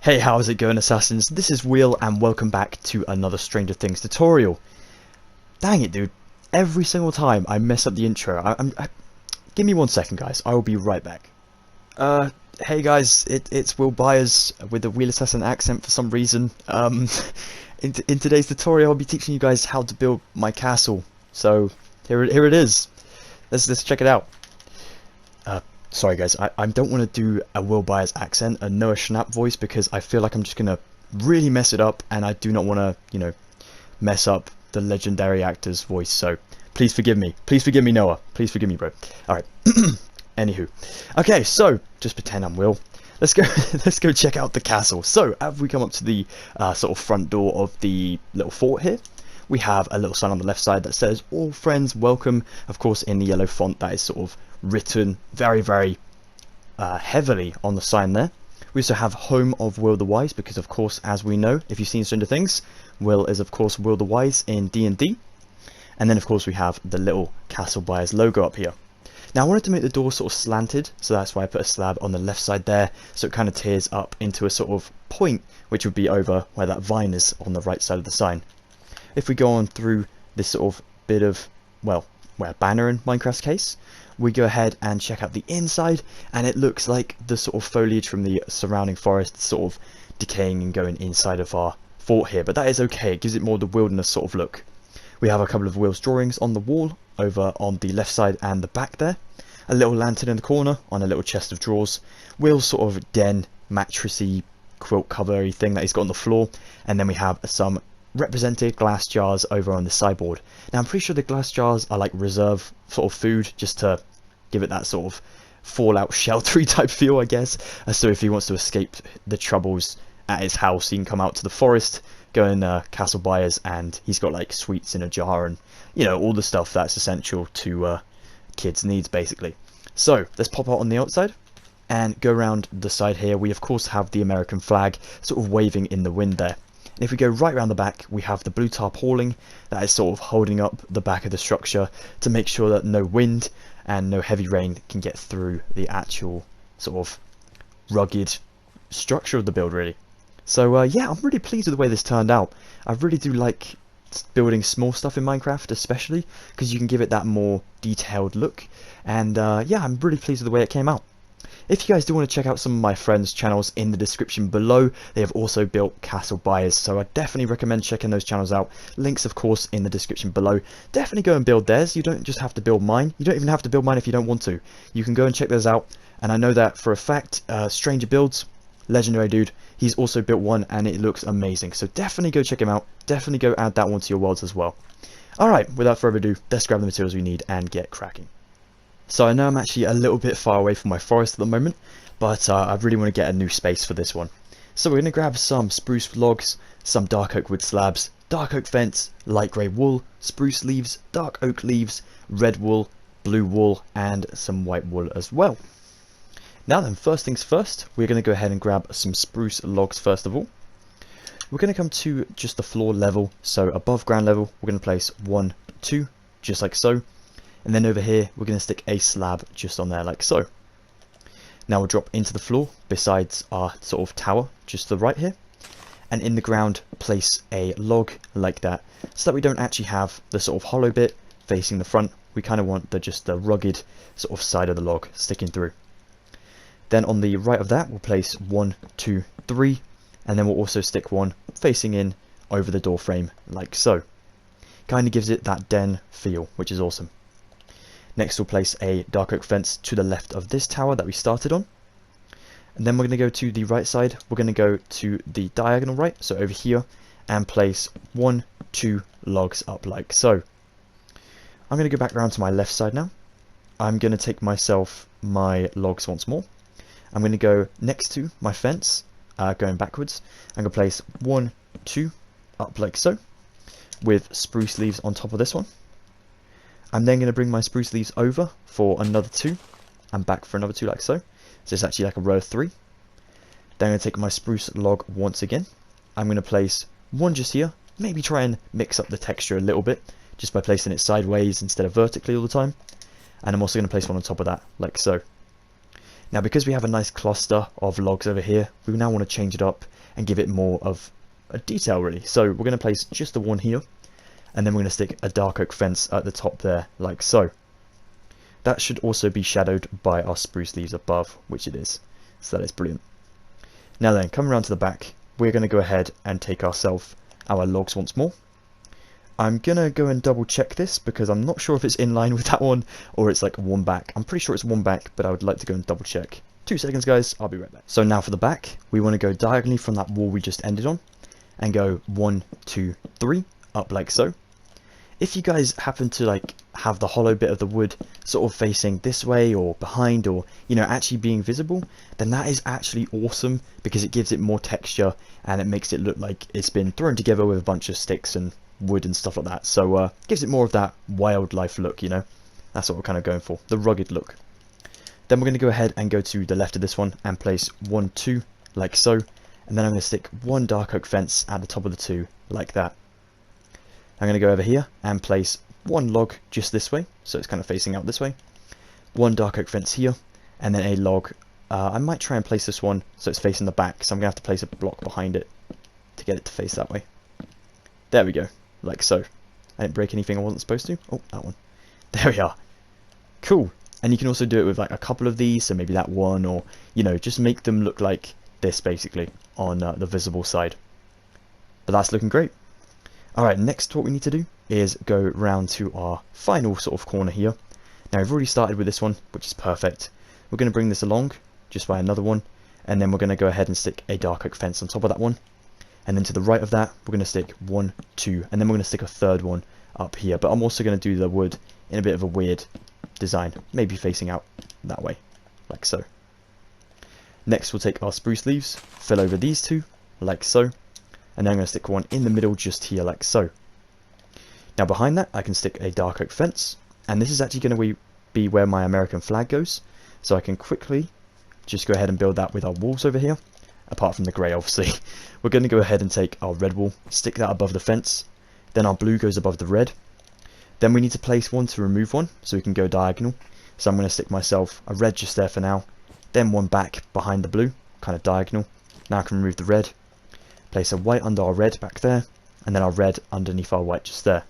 Hey, how's it going, Assassins? This is Wheel, and welcome back to another Stranger Things tutorial. Dang it, dude. Every single time I mess up the intro. Give me 1 second, guys. I will be right back. Hey guys, it's Will Byers with a Wheelassassin accent for some reason. In today's tutorial, I'll be teaching you guys how to build my castle. So, here it is. Let's check it out. Sorry guys, I don't want to do a Will Byers accent, a Noah Schnapp voice, because I feel like I'm just going to really mess it up, and I do not want to, you know, mess up the legendary actor's voice, so please forgive me. Please forgive me, Noah. Please forgive me, bro. Alright. Anywho. Okay, so, just pretend I'm Will. Let's go check out the castle. So, as we come up to the sort of front door of the little fort here, we have a little sign on the left side that says, "All friends welcome," of course in the yellow font that is sort of written very, very heavily on the sign there. We also have Home of Will the Wise, because of course, as we know, if you've seen Stranger Things, Will is of course Will the Wise in D&D. And then of course we have the little Castle Byers logo up here. Now I wanted to make the door sort of slanted, so that's why I put a slab on the left side there, so it kind of tears up into a sort of point, which would be over where that vine is on the right side of the sign. If we go on through this sort of bit of, well, we're a banner in Minecraft's case, we go ahead and check out the inside, and it looks like the sort of foliage from the surrounding forest sort of decaying and going inside of our fort here, but that is okay. It gives it more the wilderness sort of look. We have a couple of Will's drawings on the wall over on the left side and the back there, a little lantern in the corner on a little chest of drawers, Will's sort of den mattressy quilt covery thing that he's got on the floor, and then we have some represented glass jars over on the sideboard. Now I'm pretty sure the glass jars are like reserve sort of food, just to give it that sort of Fallout sheltery type feel, I guess. So if he wants to escape the troubles at his house, he can come out to the forest, go in Castle Byers, and he's got like sweets in a jar and, you know, all the stuff that's essential to kids' needs basically. So let's pop out on the outside and go around the side here. We of course have the American flag sort of waving in the wind there. And if we go right around the back, we have the blue tarpaulin that is sort of holding up the back of the structure to make sure that no wind and no heavy rain can get through the actual sort of rugged structure of the build, really. So yeah, I'm really pleased with the way this turned out. I really do like building small stuff in Minecraft, especially because you can give it that more detailed look. And yeah, I'm really pleased with the way it came out. If you guys do want to check out some of my friends' channels, in the description below, they have also built Castle Byers, so I definitely recommend checking those channels out. Links, of course, in the description below. Definitely go and build theirs. You don't just have to build mine. You don't even have to build mine if you don't want to. You can go and check those out, and I know that for a fact, Stranger Builds, legendary dude, he's also built one, and it looks amazing. So definitely go check him out. Definitely go add that one to your worlds as well. Alright, without further ado, let's grab the materials we need and get cracking. So I know I'm actually a little bit far away from my forest at the moment, but I really want to get a new space for this one. So we're going to grab some spruce logs, some dark oak wood slabs, dark oak fence, light grey wool, spruce leaves, dark oak leaves, red wool, blue wool, and some white wool as well. Now then, first things first, we're going to go ahead and grab some spruce logs first of all. We're going to come to just the floor level, so above ground level, we're going to place 1, 2, just like so. And then over here, we're going to stick a slab just on there like so. Now we'll drop into the floor besides our sort of tower just to the right here. And in the ground, place a log like that, so that we don't actually have the sort of hollow bit facing the front. We kind of want just the rugged sort of side of the log sticking through. Then on the right of that, we'll place 1, 2, 3. And then we'll also stick one facing in over the door frame like so. Kind of gives it that den feel, which is awesome. Next we'll place a dark oak fence to the left of this tower that we started on. And then we're going to go to the right side. We're going to go to the diagonal right, so over here, and place 1, 2 logs up like so. I'm going to go back around to my left side now. I'm going to take myself my logs once more. I'm going to go next to my fence, going backwards. I'm going to place 1, 2 up like so, with spruce leaves on top of this one. I'm then going to bring my spruce leaves over for another 2, and back for another 2 like so. So it's actually like a row of 3. Then I'm going to take my spruce log once again. I'm going to place 1 just here, maybe try and mix up the texture a little bit, just by placing it sideways instead of vertically all the time. And I'm also going to place one on top of that, like so. Now because we have a nice cluster of logs over here, we now want to change it up and give it more of a detail really. So we're going to place just the one here, and then we're going to stick a dark oak fence at the top there, like so. That should also be shadowed by our spruce leaves above, which it is. So that is brilliant. Now then, coming around to the back, we're going to go ahead and take ourselves our logs once more. I'm going to go and double check this because I'm not sure if it's in line with that one or it's like one back. I'm pretty sure it's one back, but I would like to go and double check. 2 seconds guys, I'll be right back. So now for the back, we want to go diagonally from that wall we just ended on and go 1, 2, 3 up like so. If you guys happen to like have the hollow bit of the wood sort of facing this way or behind, or you know, actually being visible, then that is actually awesome because it gives it more texture and it makes it look like it's been thrown together with a bunch of sticks and wood and stuff like that. So gives it more of that wildlife look, you know. That's what we're kind of going for, the rugged look. Then we're going to go ahead and go to the left of this one and place 1, 2 like so, and then I'm going to stick one dark oak fence at the top of the 2 like that. I'm going to go over here and place one log just this way, so it's kind of facing out this way, one dark oak fence here, and then a log. I might try and place this one so it's facing the back, so I'm going to have to place a block behind it to get it to face that way. There we go, like so. I didn't break anything I wasn't supposed to. Oh, that one. There we are. Cool. And you can also do it with like a couple of these, so maybe that one, or you know, just make them look like this basically on the visible side. But that's looking great. Alright, next what we need to do is go round to our final sort of corner here. Now we've already started with this one, which is perfect. We're going to bring this along just by another one, and then we're going to go ahead and stick a dark oak fence on top of that one. And then to the right of that, we're going to stick 1, 2, and then we're going to stick a third one up here. But I'm also going to do the wood in a bit of a weird design, maybe facing out that way, like so. Next we'll take our spruce leaves, fill over these 2, like so. And then I'm going to stick one in the middle just here like so. Now behind that I can stick a dark oak fence, and this is actually going to be where my American flag goes, so I can quickly just go ahead and build that with our walls over here, apart from the grey obviously. We're going to go ahead and take our red wall, stick that above the fence, then our blue goes above the red. Then we need to place one to remove one, so we can go diagonal. So I'm going to stick myself a red just there for now, then one back behind the blue, kind of diagonal. Now I can remove the red. Place a white under our red back there, and then our red underneath our white just there.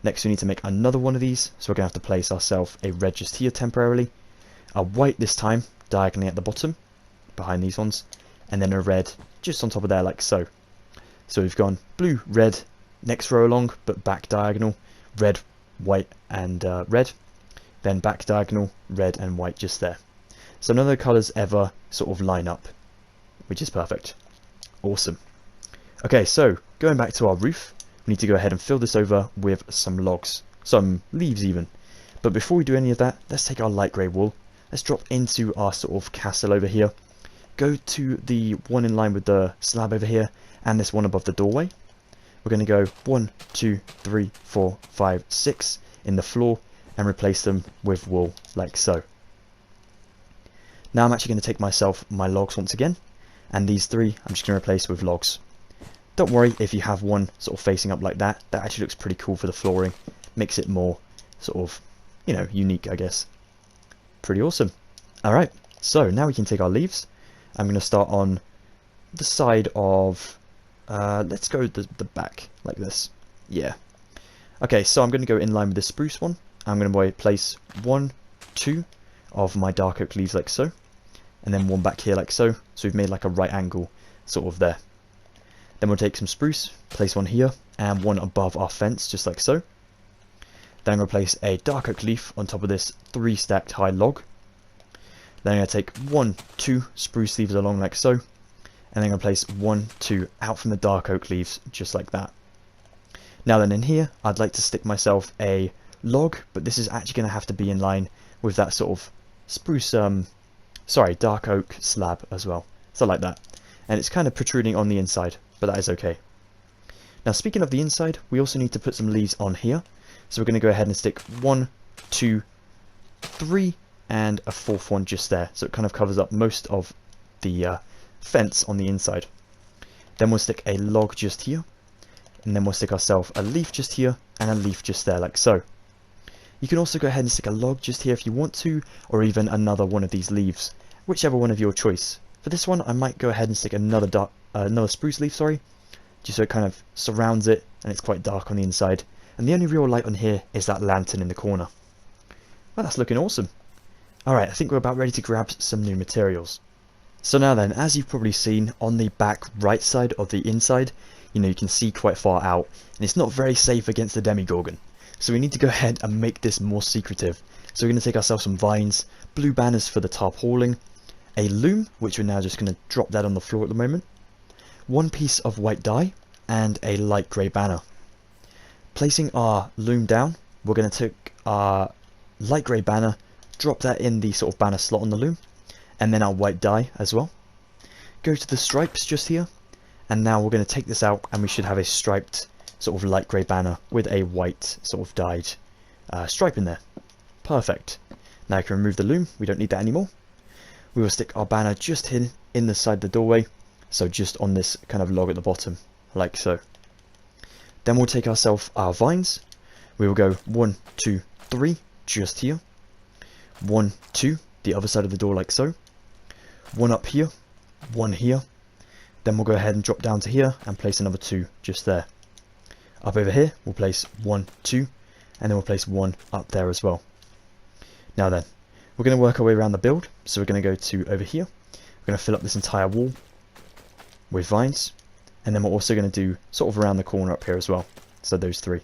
Next we need to make another one of these, so we're going to have to place ourselves a red just here temporarily, a white this time diagonally at the bottom, behind these ones, and then a red just on top of there like so. So we've gone blue, red, next row along, but back diagonal, red, white and red, then back diagonal, red and white just there. So none of the colours ever sort of line up, which is perfect. Awesome. Okay, so going back to our roof, we need to go ahead and fill this over with some logs, some leaves even. But before we do any of that, let's take our light grey wool, let's drop into our sort of castle over here, go to the one in line with the slab over here, and this one above the doorway. We're going to go 1, 2, 3, 4, 5, 6 in the floor, and replace them with wool, like so. Now I'm actually going to take my logs once again, and these 3 I'm just going to replace with logs. Don't worry if you have one sort of facing up like that, that actually looks pretty cool for the flooring, makes it more sort of, you know, unique I guess. Pretty awesome. Alright, so now we can take our leaves. I'm going to start on the side of, let's go the back, like this. Yeah. Okay, so I'm going to go in line with this spruce one. I'm going to place 1, 2 of my dark oak leaves like so, and then one back here like so. So we've made like a right angle sort of there. Then we'll take some spruce, place one here, and one above our fence, just like so. Then we'll place a dark oak leaf on top of this 3 stacked high log. Then I'm going to take 1, 2 spruce leaves along like so, and then I'm going to place 1, 2 out from the dark oak leaves, just like that. Now then in here, I'd like to stick myself a log, but this is actually going to have to be in line with that sort of spruce, dark oak slab as well. So like that. And it's kind of protruding on the inside, but that is okay. Now speaking of the inside, we also need to put some leaves on here. So we're going to go ahead and stick 1, 2, 3, and a 4th one just there. So it kind of covers up most of the fence on the inside. Then we'll stick a log just here. And then we'll stick ourselves a leaf just here, and a leaf just there, like so. You can also go ahead and stick a log just here if you want to, or even another one of these leaves whichever one of your choice. For this one, I might go ahead and stick another spruce leaf, sorry, just so it kind of surrounds it and it's quite dark on the inside. And the only real light on here is that lantern in the corner. Well, that's looking awesome. Alright, I think we're about ready to grab some new materials. So now then, as you've probably seen, on the back right side of the inside, you can see quite far out, and it's not very safe against the Demogorgon. So we need to go ahead and make this more secretive. So we're going to take ourselves some vines, blue banners for the tarpaulin, a loom, which we're now just going to drop that on the floor at the moment, one piece of white dye, and a light grey banner. Placing our loom down, we're going to take our light grey banner, drop that in the sort of banner slot on the loom, and then our white dye as well. Go to the stripes just here, and now we're going to take this out and we should have a striped sort of light grey banner with a white sort of dyed stripe in there. Perfect. Now I can remove the loom, we don't need that anymore. We will stick our banner just here in the side of the doorway, so just on this kind of log at the bottom, like so. Then we'll take ourselves our vines, we will go 1, 2, 3, just here, 1, 2, the other side of the door like so, 1 up here, 1 here, then we'll go ahead and drop down to here and place another 2 just there. Up over here we'll place 1, 2, and then we'll place 1 up there as well. Now then, we're going to work our way around the build, so we're going to go to over here, we're going to fill up this entire wall with vines, and then we're also going to do sort of around the corner up here as well, so those 3.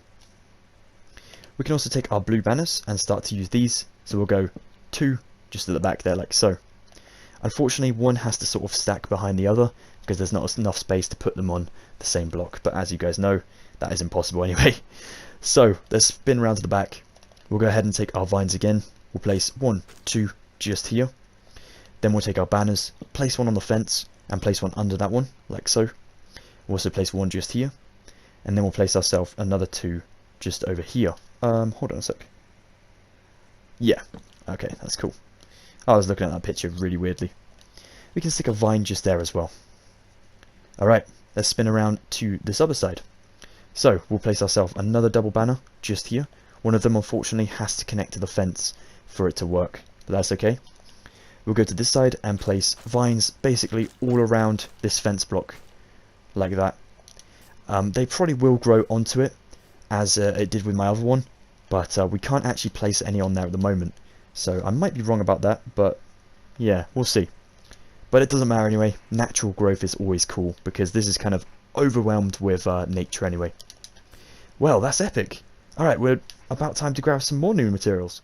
We can also take our blue banners and start to use these, so we'll go 2 just at the back there like so. Unfortunately, one has to sort of stack behind the other because there's not enough space to put them on the same block, but as you guys know, that is impossible anyway. So let's spin around to the back. We'll go ahead and take our vines again. We'll place 1, 2 just here. Then we'll take our banners, place 1 on the fence and place 1 under that one like so. We'll also place 1 just here, and then we'll place ourselves another 2 just over here. Hold on a sec. Yeah, okay, that's cool. I was looking at that picture really weirdly. We can stick a vine just there as well. Alright, let's spin around to this other side. So, we'll place ourselves another double banner just here. One of them unfortunately has to connect to the fence for it to work, but that's okay. We'll go to this side and place vines basically all around this fence block, like that. They probably will grow onto it, as it did with my other one, but we can't actually place any on there at the moment. So I might be wrong about that, but yeah, we'll see. But it doesn't matter anyway, natural growth is always cool, because this is kind of overwhelmed with nature anyway. Well, that's epic. Alright, we're about time to grab some more new materials.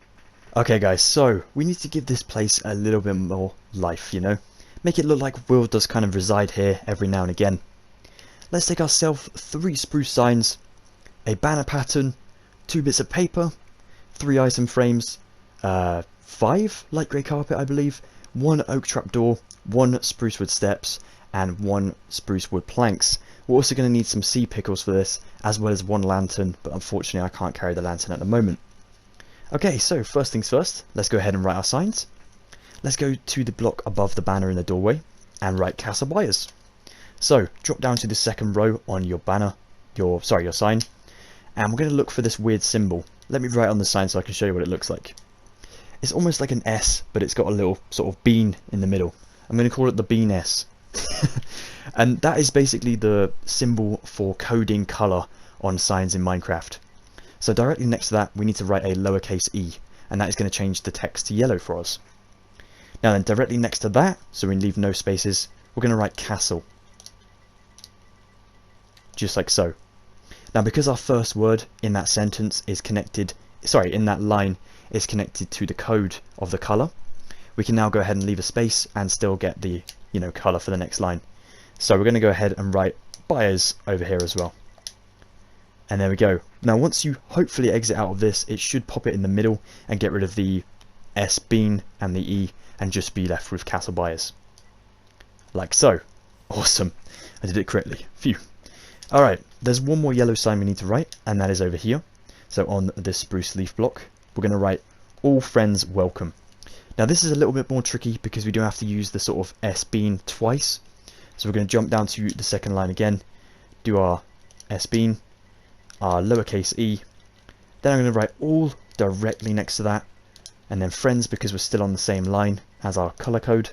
Okay guys, so we need to give this place a little bit more life, Make it look like Will does kind of reside here every now and again. Let's take ourselves 3 spruce signs, a banner pattern, 2 bits of paper, 3 item frames, 5 light grey carpet I believe, 1 oak trapdoor, 1 spruce wood steps, and 1 spruce wood planks. We're also going to need some sea pickles for this, as well as 1 lantern, but unfortunately I can't carry the lantern at the moment. Okay, so first things first, let's go ahead and write our signs. Let's go to the block above the banner in the doorway, and write Castle Byers. So, drop down to the second row on your banner, your sign, and we're going to look for this weird symbol. Let me write on the sign so I can show you what it looks like. It's almost like an S, but it's got a little sort of bean in the middle. I'm going to call it the bean S. And that is basically the symbol for coding colour on signs in Minecraft. So directly next to that we need to write a lowercase e, and that is going to change the text to yellow for us. Now then, directly next to that, so we leave no spaces, we're going to write castle. Just like so. Now because our first word in that sentence is connected, in that line is connected to the code of the colour, we can now go ahead and leave a space and still get the colour for the next line. So we're going to go ahead and write Byers over here as well. And there we go. Now once you hopefully exit out of this, it should pop it in the middle and get rid of the S bean and the E and just be left with Castle Byers. Like so. Awesome. I did it correctly. Phew. Alright, there's one more yellow sign we need to write, and that is over here. So on this spruce leaf block, we're going to write all friends welcome. Now this is a little bit more tricky because we do have to use the sort of S bean twice. So we're going to jump down to the second line again, do our S bean, our lowercase e, then I'm going to write all directly next to that, and then friends because we're still on the same line as our colour code,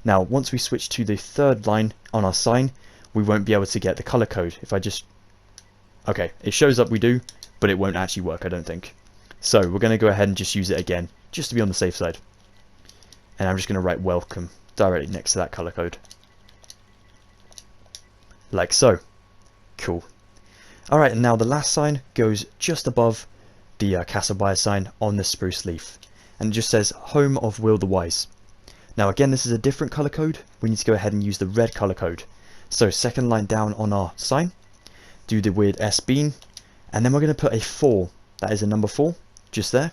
Now, once we switch to the third line on our sign, we won't be able to get the color code. If I just... Okay, it shows up we do, but it won't actually work, I don't think. So we're going to go ahead and just use it again, just to be on the safe side. And I'm just going to write welcome directly next to that color code. Like so. Cool. Alright, and now the last sign goes just above the Castle Byers sign on the spruce leaf. And it just says Home of Will the Wise. Now again, this is a different color code. We need to go ahead and use the red color code. So second line down on our sign, do the weird S bean, and then we're going to put a 4. That is a number 4, just there.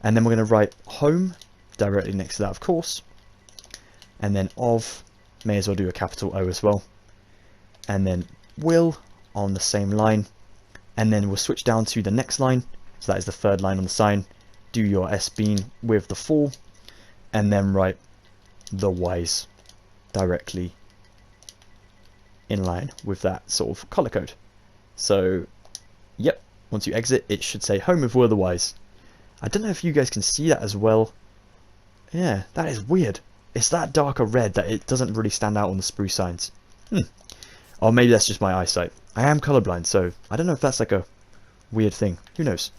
And then we're going to write home directly next to that, of course. And then of, may as well do a capital O as well. And then will on the same line. And then we'll switch down to the next line. So that is the third line on the sign. Do your S bean with the 4. And then write the wise directly in line with that sort of color code. So, yep, once you exit, it should say Home of Will the Wise. I don't know if you guys can see that as well. Yeah, that is weird. It's that darker red that it doesn't really stand out on the spruce signs. Or maybe that's just my eyesight. I am colorblind, so I don't know if that's like a weird thing. Who knows?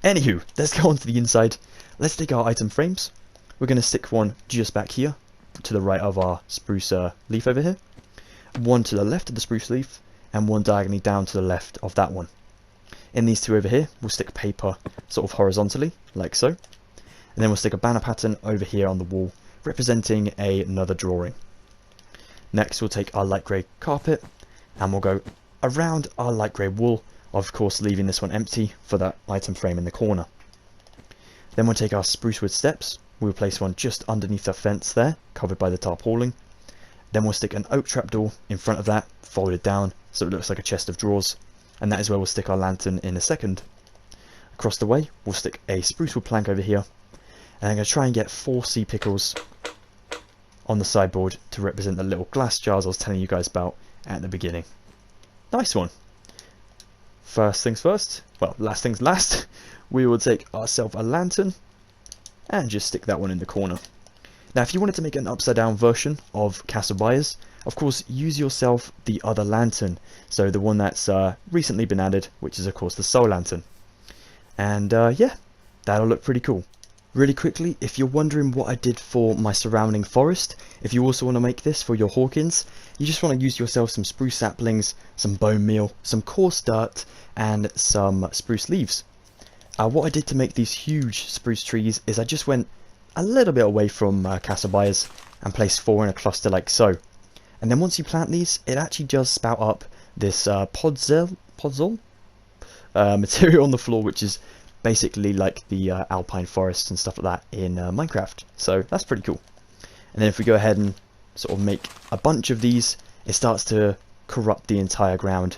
Anywho, let's go on to the inside. Let's take our item frames. We're going to stick one just back here, to the right of our spruce leaf over here. One to the left of the spruce leaf, and one diagonally down to the left of that one. In these two over here, we'll stick paper sort of horizontally, like so. And then we'll stick a banner pattern over here on the wall, representing another drawing. Next, we'll take our light grey carpet, and we'll go around our light grey wall, of course leaving this one empty for that item frame in the corner. Then we'll take our spruce wood steps. We'll place one just underneath the fence there, covered by the tarpaulin. Then we'll stick an oak trapdoor in front of that, folded down, so it looks like a chest of drawers. And that is where we'll stick our lantern in a second. Across the way, we'll stick a spruce wood plank over here. And I'm going to try and get 4 sea pickles on the sideboard to represent the little glass jars I was telling you guys about at the beginning. Nice one. First things first, well, last things last, we will take ourselves a lantern and just stick that one in the corner. Now, if you wanted to make an upside down version of Castle Byers, of course, use yourself the other lantern. So the one that's recently been added, which is of course the soul lantern. And yeah, that'll look pretty cool. Really quickly, if you're wondering what I did for my surrounding forest, if you also want to make this for your Hawkins, you just want to use yourself some spruce saplings, some bone meal, some coarse dirt, and some spruce leaves. What I did to make these huge spruce trees is I just went a little bit away from Castle Byers and placed 4 in a cluster like so. And then once you plant these, it actually does spout up this podzol material on the floor, which is basically like the alpine forest and stuff like that in Minecraft. So that's pretty cool. And then if we go ahead and sort of make a bunch of these, it starts to corrupt the entire ground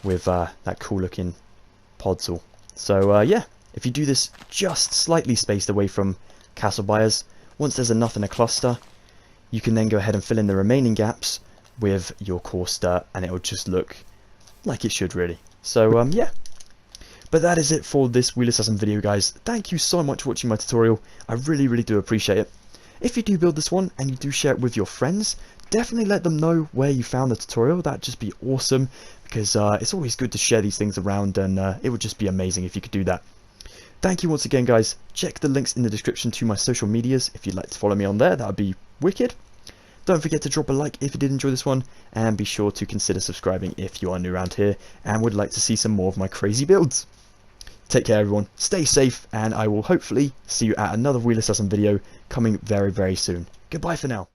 with that cool looking podzol. So yeah, if you do this just slightly spaced away from Castle Byers, once there's enough in a cluster, you can then go ahead and fill in the remaining gaps with your coarse dirt, and it will just look like it should really. So yeah. But that is it for this Wheelassassin video, guys. Thank you so much for watching my tutorial. I really do appreciate it. If you do build this one and you do share it with your friends, definitely let them know where you found the tutorial. That'd just be awesome, because it's always good to share these things around, and it would just be amazing if you could do that. Thank you once again, guys. Check the links in the description to my social medias if you'd like to follow me on there. That would be wicked. Don't forget to drop a like if you did enjoy this one, and be sure to consider subscribing if you are new around here and would like to see some more of my crazy builds. Take care, everyone. Stay safe, and I will hopefully see you at another Wheelassassin video coming very soon. Goodbye for now.